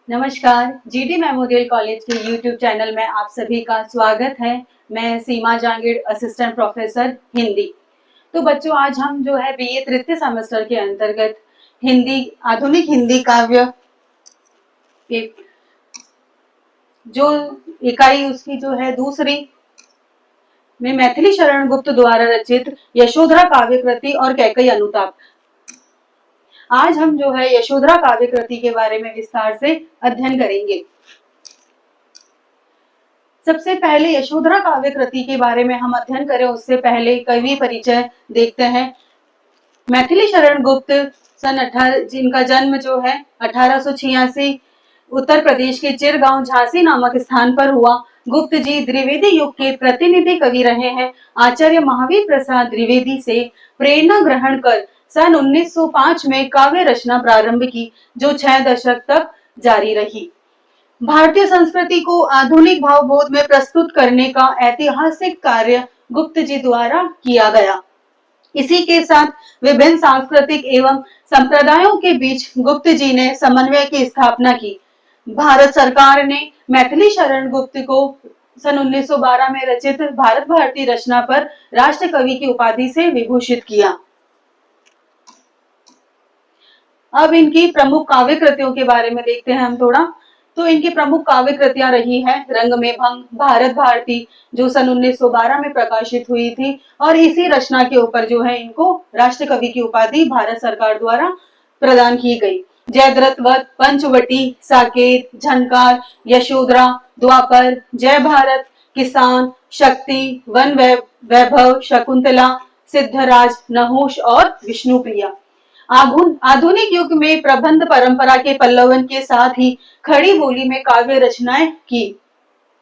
नमस्कार। GD memorial college के YouTube channel में आप सभी का स्वागत है। मैं सीमा जांगीड़, असिस्टेंट प्रोफेसर हिंदी। तो बच्चों, आज हम जो है बीए तृतीय सेमेस्टर के अंतर्गत हिंदी, आधुनिक हिंदी काव्य के जो इकाई उसकी जो है दूसरी में मैथिली शरण गुप्त द्वारा रचित यशोधरा काव्य कृति और कैकेयी अनुताप। आज हम जो है यशोधरा काव्य कृति के बारे में विस्तार से अध्ययन करेंगे। सबसे पहले यशोधरा काव्य कृति के बारे में हम अध्ययन करें उससे पहले कवि परिचय देखते हैं। मैथिली शरण गुप्त जिनका जन्म जो है 1886 उत्तर प्रदेश के चिरगांव झांसी नामक स्थान पर हुआ। गुप्त जी द्विवेदी युग के प्रतिनिधि कवि रहे हैं। आचार्य महावीर प्रसाद द्विवेदी से प्रेरणा ग्रहण कर सन 1905 में काव्य रचना प्रारंभ की, जो 6 दशक तक जारी रही। भारतीय संस्कृति को आधुनिक भावबोध में प्रस्तुत करने का ऐतिहासिक कार्य गुप्त जी द्वारा किया गया। इसी के साथ विभिन्न सांस्कृतिक एवं संप्रदायों के बीच गुप्त जी ने समन्वय की स्थापना की। भारत सरकार ने मैथिली शरण गुप्त को सन 1912 में रचित भारत भारती रचना पर राष्ट्र कवि की उपाधि से विभूषित किया। अब इनकी प्रमुख काव्य कृतियों के बारे में देखते हैं हम थोड़ा। तो इनकी प्रमुख काव्य कृतियां रही है रंग में भंग, भारत भारती, जो सन 1912 में प्रकाशित हुई थी, और इसी रचना के ऊपर जो है इनको राष्ट्र कवि की उपाधि भारत सरकार द्वारा प्रदान की गई। जयद्रथवत, पंचवटी, साकेत, झनकार, यशोधरा, द्वापर, जय भारत, किसान, शक्ति, वन वैभव, शकुंतला, सिद्धराज, नहुष और विष्णुप्रिया। आधुनिक युग में प्रबंध परंपरा के पल्लवन के साथ ही खड़ी बोली में काव्य रचनाएं की।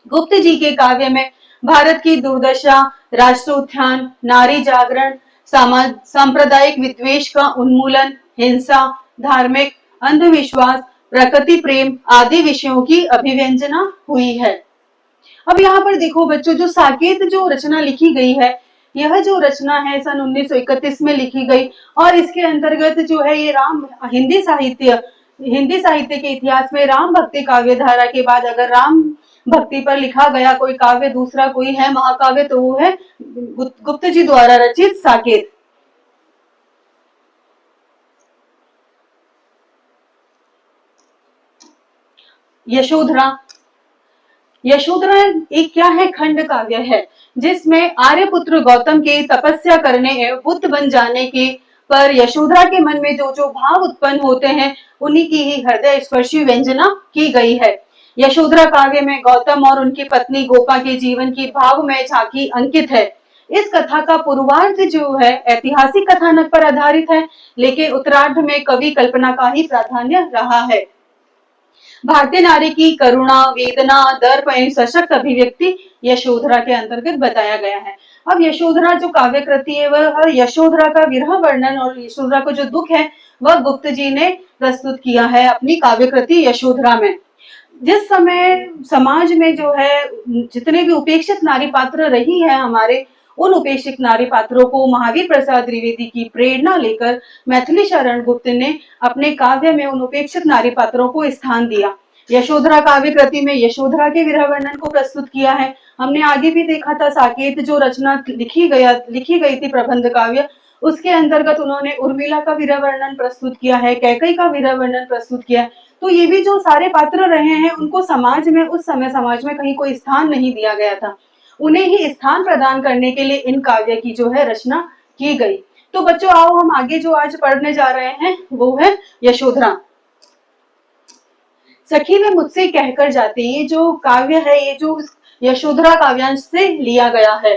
गुप्त जी के काव्य में भारत की दुर्दशा, राष्ट्र उत्थान, नारी जागरण, सांप्रदायिक विद्वेष का उन्मूलन, हिंसा, धार्मिक अंधविश्वास, प्रकृति प्रेम आदि विषयों की अभिव्यंजना हुई है। अब यहाँ पर देखो बच्चों, जो साकेत जो रचना लिखी गई है, यह जो रचना है सन 1931 में लिखी गई, और इसके अंतर्गत जो है ये हिंदी साहित्य के इतिहास में राम भक्ति काव्य धारा के बाद अगर राम भक्ति पर लिखा गया कोई काव्य दूसरा कोई है महाकाव्य, तो वो है गुप्त जी द्वारा रचित साकेत। यशोधरा एक क्या है, खंड काव्य है, जिसमें आर्यपुत्र गौतम के तपस्या करने एवं बुद्ध बन जाने के पर यशोधरा के मन में जो जो भाव उत्पन्न होते हैं, उन्हीं की ही हृदय स्पर्शी व्यंजना की गई है। यशोधरा काव्य में गौतम और उनकी पत्नी गोपा के जीवन की भावमय झांकी अंकित है। इस कथा का पूर्वार्ध जो है ऐतिहासिक कथानक पर आधारित है, लेकिन उत्तरार्ध में कवि कल्पना का ही प्राधान्य रहा है। भारतीय नारी की करुणा, वेदना, दर्प एवं सशक्त अभिव्यक्ति यशोधरा के अंतर्गत बताया गया है। अब यशोधरा जो काव्य कृति है वह यशोधरा का विरह वर्णन और यशोधरा को जो दुख है वह गुप्त जी ने प्रस्तुत किया है अपनी काव्य कृति यशोधरा में। जिस समय समाज में जो है जितने भी उपेक्षित नारी पात्र रही है हमारे, उन उपेक्षित नारी पात्रों को महावीर प्रसाद द्विवेदी की प्रेरणा लेकर मैथिली शरण गुप्त ने अपने काव्य में उन उपेक्षित नारी पात्रों को स्थान दिया। यशोधरा काव्य कृति में यशोधरा के विरह वर्णन को प्रस्तुत किया है। हमने आगे भी देखा था साकेत जो रचना लिखी गई थी प्रबंध काव्य, उसके अंतर्गत उन्होंने उर्मिला का विरह वर्णन प्रस्तुत किया है, कैकेयी का विरह वर्णन प्रस्तुत किया है। तो ये भी जो सारे पात्र रहे हैं उनको समाज में उस समय समाज में कहीं कोई स्थान नहीं दिया गया था, उन्हें ही स्थान प्रदान करने के लिए इन काव्य की जो है रचना की गई। तो बच्चों आओ हम आगे जो आज पढ़ने जा रहे हैं वो है यशोधरा। सखी वे मुझसे कहकर जाते, ये जो काव्य है ये जो यशोधरा काव्यांश से लिया गया है।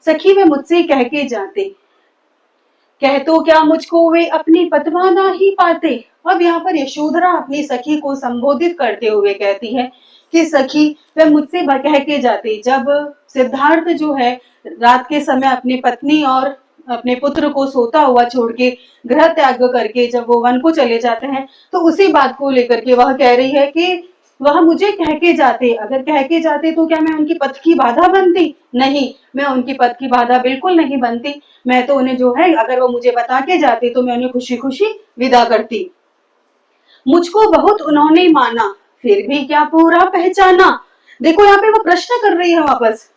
सखी वे मुझसे कह के जाते, कह तो क्या मुझको वे अपनी पतवा ना ही पाते। अब यहाँ पर यशोधरा अपनी सखी को संबोधित करते हुए कहती है कि सखी वह मुझसे कह के जाते। जब सिद्धार्थ जो है रात के समय अपनी पत्नी और अपने पुत्र को सोता हुआ छोड़ के गृह त्याग करके जब वो वन को चले जाते हैं, तो उसी बात को लेकर के वह कह रही है कि वह मुझे कह के जाते, अगर कह के जाते तो क्या मैं उनकी पथ की बाधा बनती? नहीं, मैं उनकी पथ की बाधा बिल्कुल नहीं बनती। मैं तो उन्हें जो है अगर वो मुझे बता के जाते तो मैं उन्हें खुशी खुशी विदा करती। मुझको बहुत उन्होंने माना, फिर भी क्या पूरा पहचाना। देखो यहाँ पे वो प्रश्न कर रही है वापस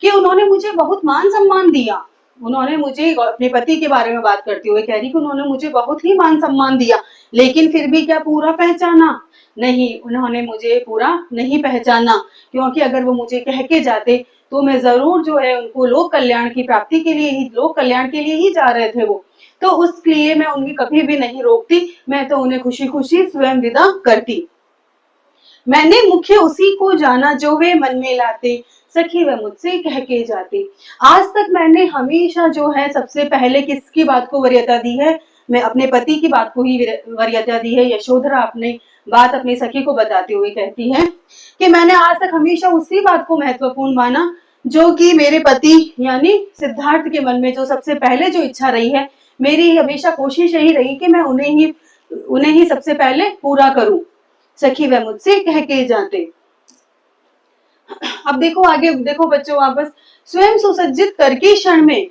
कि उन्होंने मुझे बहुत मान सम्मान दिया। उन्होंने मुझे अपने पति के बारे में बात करते हुए कह रही कि उन्होंने मुझे बहुत ही मान सम्मान दिया, लेकिन फिर भी क्या पूरा पहचाना। नहीं, उन्होंने मुझे पूरा नहीं पहचाना, क्योंकि अगर वो मुझे कह के जाते तो मैं जरूर जो है उनको लोक कल्याण की प्राप्ति के लिए ही, लोक कल्याण के लिए ही जा रहे थे वो, तो उसलिए मैं उनकी कभी भी नहीं रोकती, मैं तो उन्हें खुशी खुशी स्वयं विदा करती। मैंने मुख्य उसी को जाना जो वे मन में लाते, सखी वह मुझसे कह के जाते। आज तक मैंने हमेशा जो है सबसे पहले किसकी बात को वरीयता दी है, मैं अपने पति की बात को ही वरीयता दी है। यशोधरा अपनी बात अपनी सखी को बताते हुए कहती है कि मैंने आज तक हमेशा उसी बात को महत्वपूर्ण माना जो कि मेरे पति यानी सिद्धार्थ के मन में जो सबसे पहले जो इच्छा रही है, मेरी हमेशा कोशिश यही रही कि मैं उन्हें ही सबसे पहले पूरा करूं। सखी वह मुझसे कह के जाते। अब देखो आगे, देखो बच्चों वापस, स्वयं सुसज्जित करके क्षण में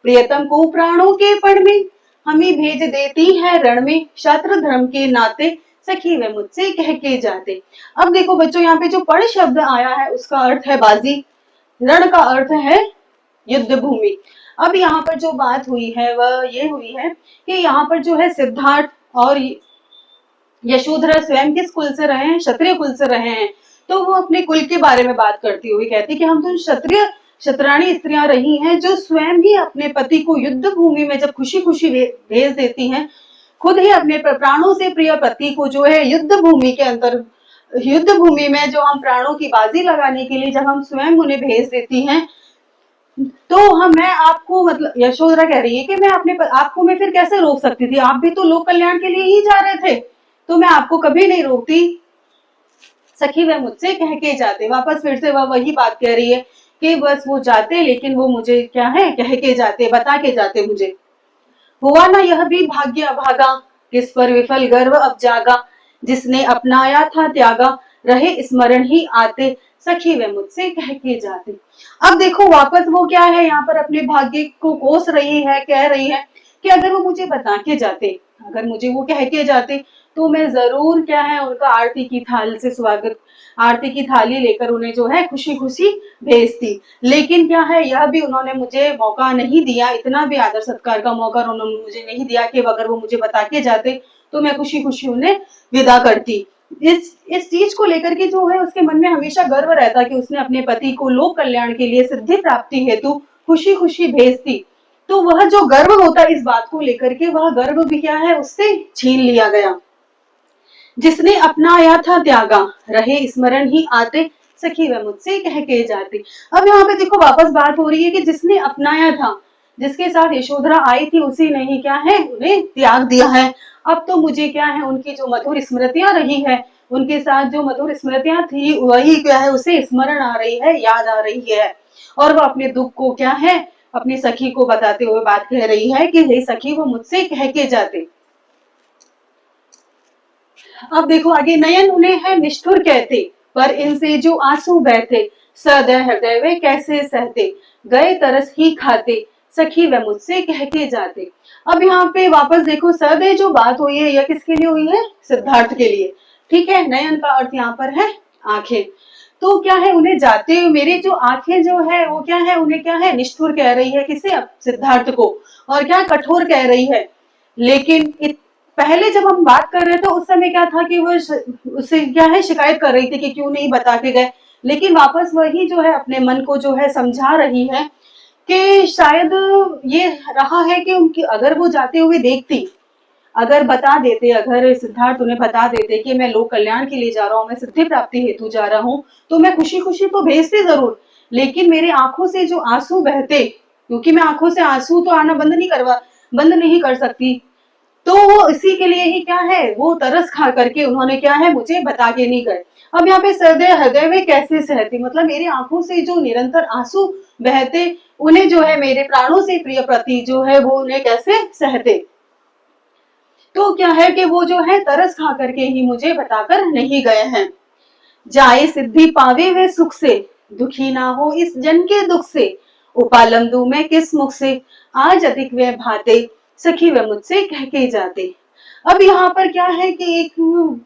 प्रियतम को प्राणों के पण में हमें भेज देती है रण में, शास्त्र धर्म के नाते सखी वह मुझसे कह के जाते। अब देखो बच्चों यहाँ पे जो पण शब्द आया है उसका अर्थ है बाजी, रण का अर्थ है युद्ध भूमि। अब यहाँ पर जो बात हुई है वह ये हुई है कि यहाँ पर जो है सिद्धार्थ और यशोधरा स्वयं किस कुल से रहे हैं, क्षत्रिय कुल से रहे हैं, तो वो अपने कुल के बारे में बात करती हुई कहती कि हम तो क्षत्रिय क्षत्राणी स्त्रियां रही हैं जो स्वयं ही अपने पति को युद्ध भूमि में जब खुशी खुशी भेज देती हैं, खुद ही अपने प्राणों से प्रिय पति को जो है युद्ध भूमि के अंदर, युद्ध भूमि में जो हम प्राणों की बाजी लगाने के लिए जब हम स्वयं उन्हें भेज देती हैं, तो हम मैं आपको मतलब यशोधरा कह रही है कि मैं अपने आपको मैं फिर कैसे रोक सकती थी, आप भी तो लोक कल्याण के लिए ही जा रहे थे, तो मैं आपको कभी नहीं रोकती। सखी वह मुझसे कह के जाते, वापस फिर से वह वही बात कह रही है कि बस वो जाते लेकिन वो मुझे क्या है कह के जाते, बता के जाते मुझे। हुआ ना यह भी भाग्य अभागा, किस पर विफल गर्व अब जागा, जिसने अपनाया था त्यागा, रहे स्मरण ही आते, सखी वे मुझसे कह के जाते। अब देखो वापस वो क्या है यहाँ पर अपने भाग्य को कोस रही है, कह रही है कि अगर वो मुझे बता के जाते, अगर मुझे वो कह के जाते तो मैं जरूर क्या है उनका आरती की थाल से स्वागत, आरती की थाली लेकर उन्हें जो है खुशी खुशी भेजती। लेकिन क्या है यह भी उन्होंने मुझे मौका नहीं दिया, इतना भी आदर सत्कार का मौका उन्होंने मुझे नहीं दिया कि अगर वो मुझे बता के जाते तो मैं खुशी खुशी उन्हें विदा करती। इस चीज को लेकर के जो है उसके मन में हमेशा गर्व रहता कि उसने अपने पति को लोक कल्याण के लिए सिद्धि प्राप्ति हेतु खुशी खुशी भेजती। तो वह जो गर्व होता इस बात को लेकर के, वह गर्व भी क्या है उससे छीन लिया गया। जिसने अपनाया था त्यागा, रहे स्मरण ही आते, सखी वह मुझसे कह के जाती। अब यहाँ पे देखो वापस बात हो रही है कि जिसने अपनाया था, जिसके साथ यशोधरा आई थी उसी ने ही क्या है उन्हें त्याग दिया है। अब तो मुझे क्या है उनकी जो मधुर स्मृतियां रही है, उनके साथ जो मधुर स्मृतियां थी वही क्या है उसे स्मरण आ रही है, याद आ रही है, और वह अपने दुख को क्या है अपनी सखी को बताते हुए बात कह रही है कि हे सखी वो मुझसे कह के जाते। अब देखो आगे, नयन उन्हें है निष्ठुर कहते, पर इनसे जो आंसू बहते, सदै हृदय वे कैसे सहते, गए तरस ही खाते, सखी वे मुझसे कह के जाते। अब यहाँ पे वापस देखो सदै जो बात हुई है यह किसके लिए हुई है, सिद्धार्थ के लिए। ठीक है, नयन का अर्थ यहाँ पर है आंखें। तो क्या है उन्हें जाते मेरी जो आंखें जो है वो क्या है उन्हें क्या है निष्ठुर कह रही है, किसे, सिद्धार्थ को, और क्या कठोर कह रही है। लेकिन पहले जब हम बात कर रहे थे उस समय क्या था कि वो उससे क्या है शिकायत कर रही थी कि क्यों नहीं बता के गए, लेकिन वापस वही जो है अपने मन को जो है समझा रही है कि शायद ये रहा है कि उनकी अगर वो जाते हुए देखती, अगर बता देते, अगर सिद्धार्थ उन्हें बता देते कि मैं लोक कल्याण के लिए जा रहा हूँ, मैं सिद्धि प्राप्ति हेतु जा रहा हूँ, तो मैं खुशी खुशी तो भेजती जरूर, लेकिन मेरे आंखों से जो आंसू बहते, क्योंकि मैं आंखों से आंसू तो आना बंद नहीं कर सकती, तो वो इसी के लिए ही क्या है वो तरस खा करके उन्होंने क्या है मुझे बता के नहीं गए। अब यहाँ पे सदै हृदय में कैसे सहती, मतलब मेरी आंखों से जो निरंतर आंसू बहते उन्हें जो है मेरे प्राणों से प्रिय प्रति जो है वो उन्हें कैसे सहते। तो क्या है कि वो जो है तरस खा करके ही मुझे बताकर नहीं गए हैं। जाए सिद्धि पावे वे सुख से, दुखी ना हो इस जन के दुख से, उपालम दू मैं किस मुख से, आज अधिक वे भाते, सखी वे मुझसे कह के जाते। अब यहाँ पर क्या है कि एक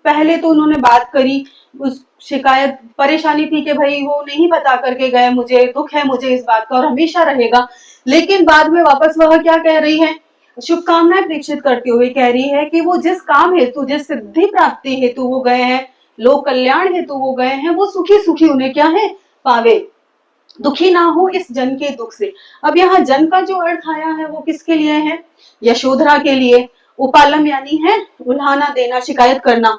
पहले तो उन्होंने बात करी, उस शिकायत परेशानी थी कि भाई वो नहीं बता करके गए, मुझे दुख है मुझे इस बात का और हमेशा रहेगा। लेकिन बाद में वापस वह क्या कह रही है, शुभकामनाएं प्रेषित करते हुए कह रही है कि वो जिस काम हेतु, जिस सिद्धि प्राप्ति हेतु वो गए हैं, लोक कल्याण हेतु वो गए हैं, वो सुखी सुखी उन्हें क्या है पावे, दुखी ना हो इस जन के दुख से। अब यहाँ जन का जो अर्थ आया है वो किसके लिए है, यशोधरा के लिए। उपालम यानी है उल्हाना देना, शिकायत करना।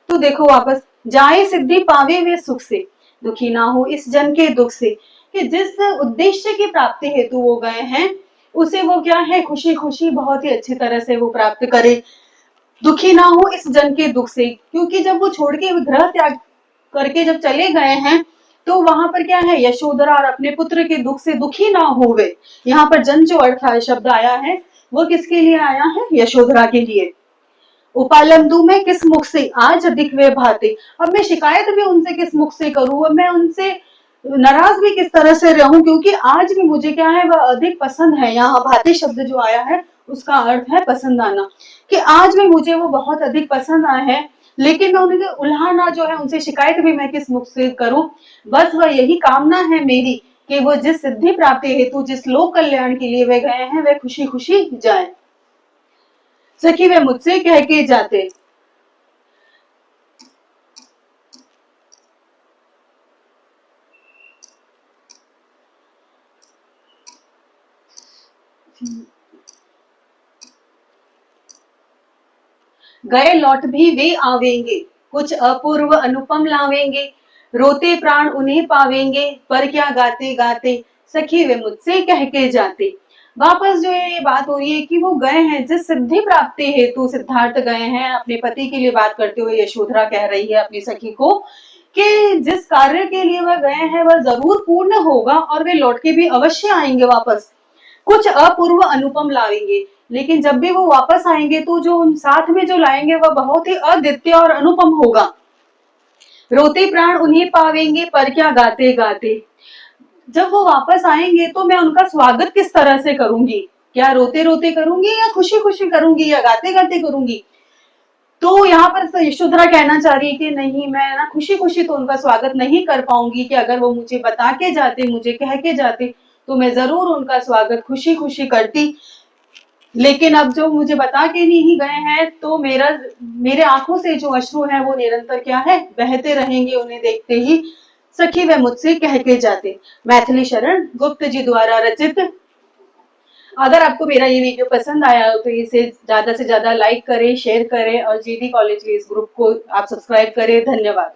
तो देखो वापस, जाए सिद्धि पावे वे सुख से, दुखी ना हो इस जन के दुख से, कि जिस उद्देश्य की प्राप्ति हेतु वो गए हैं उसे वो क्या है खुशी खुशी बहुत ही अच्छी तरह से वो प्राप्त करे, दुखी ना हो इस जन के दुख से। क्योंकि जब वो छोड़ के ग्रह त्याग करके जब चले गए हैं तो वहां पर क्या है, यशोधरा और अपने पुत्र के दुख से दुखी ना होवे। यहाँ पर जन जो अर्थ है शब्द आया है वो किसके लिए आया है, यशोधरा के लिए। उपालंदु में किस मुख से आज अधिक वे भाते, अब मैं शिकायत भी उनसे किस मुख से करूं, अब मैं उनसे नाराज भी किस तरह से रहूं, क्योंकि आज भी मुझे क्या है वह अधिक पसंद है। यहाँ भाते शब्द जो आया है उसका अर्थ है पसंद आना, कि आज भी मुझे वो बहुत अधिक पसंद आए हैं, लेकिन मैं उनके उल्हाना जो है उनसे शिकायत भी मैं किस मुख से करूं। बस वह यही कामना है मेरी कि वो जिस सिद्धि प्राप्ति हेतु, जिस लोक कल्याण के लिए वे गए हैं, वे खुशी खुशी जाए। सखी वे मुझसे कह के जाते। गए लौट भी वे आवेंगे, कुछ अपूर्व अनुपम लावेंगे, रोते प्राण उन्हें पावेंगे, पर क्या गाते गाते, सखी वे मुझसे कह के जाते। वापस जो है ये बात हो रही है कि वो गए हैं जिस सिद्धि प्राप्ति हेतु, सिद्धार्थ गए हैं अपने पति के लिए बात करते हुए, यशोधरा कह रही है अपनी सखी को कि जिस कार्य के लिए वह गए हैं वह जरूर पूर्ण होगा और वे लौट के भी अवश्य आएंगे वापस, कुछ अपूर्व अनुपम लाएंगे। लेकिन जब भी वो वापस आएंगे तो जो उन साथ में जो लाएंगे वह बहुत ही अद्वितीय और अनुपम होगा। रोते प्राण उन्हें पावेंगे, पर क्या गाते गाते, जब वो वापस आएंगे तो मैं उनका स्वागत किस तरह से करूंगी, क्या रोते रोते करूंगी या खुशी खुशी करूंगी या गाते गाते करूंगी। तो यहाँ पर यशोधरा कहना चाह रही है कि नहीं, मैं ना खुशी खुशी तो उनका स्वागत नहीं कर पाऊंगी, कि अगर वो मुझे बता के जाते, मुझे कह के जाते तो मैं जरूर उनका स्वागत खुशी खुशी करती। लेकिन अब जो मुझे बता के नहीं गए हैं तो मेरे आंखों से जो अश्रु है वो निरंतर क्या है बहते रहेंगे उन्हें देखते ही। सखी वे मुझसे कह के जाते। मैथिली शरण गुप्त जी द्वारा रचित। अगर आपको मेरा ये वीडियो पसंद आया हो तो इसे ज्यादा से ज्यादा लाइक करें, शेयर करें और जीडी कॉलेज के इस ग्रुप को आप सब्सक्राइब करें। धन्यवाद।